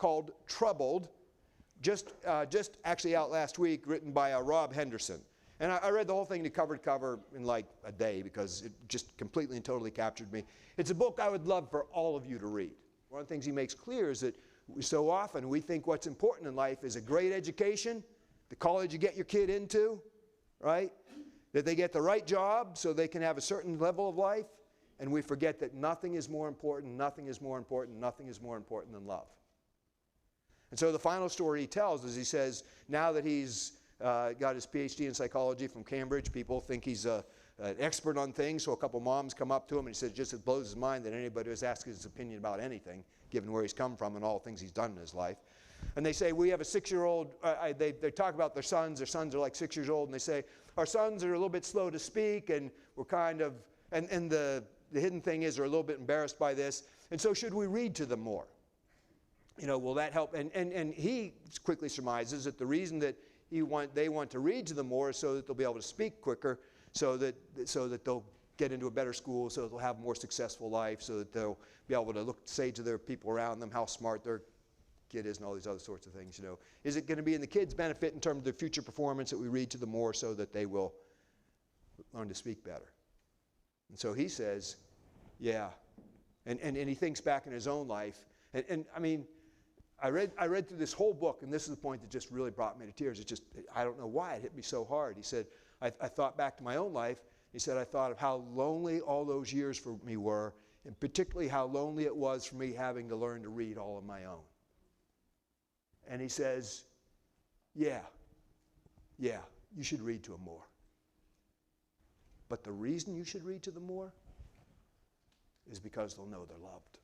called Troubled, just actually out last week, written by Rob Henderson. And I read the whole thing cover to cover in like a day because it just completely and totally captured me. It's a book I would love for all of you to read. One of the things he makes clear is that so often we think what's important in life is a great education, the college you get your kid into, right? That they get the right job so they can have a certain level of life. And we forget that nothing is more important, nothing is more important, nothing is more important than love. And so the final story he tells is he says, now that he's got his PhD in psychology from Cambridge, people think he's an expert on things. So a couple moms come up to him and he says, just it blows his mind that anybody was asking his opinion about anything, given where he's come from and all the things he's done in his life. And they say, we have a 6-year-old, they talk about their sons are like 6 years old, and they say, our sons are a little bit slow to speak, and we're kind of, and the hidden thing is they're a little bit embarrassed by this, and so should we read to them more? You know, will that help? And he quickly surmises that the reason that they want to read to them more is so that they'll be able to speak quicker, so that they'll get into a better school, so that they'll have a more successful life, so that they'll be able to say to their people around them how smart their kid is and all these other sorts of things, you know. Is it going to be in the kids' benefit in terms of their future performance that we read to them more so that they will learn to speak better? And so he says, yeah. And he thinks back in his own life. And I mean, I read through this whole book, and this is the point that just really brought me to tears. It just, I don't know why it hit me so hard. He said, I thought back to my own life. He said, I thought of how lonely all those years for me were, and particularly how lonely it was for me having to learn to read all on my own. And he says, yeah, you should read to them more. But the reason you should read to them more is because they'll know they're loved.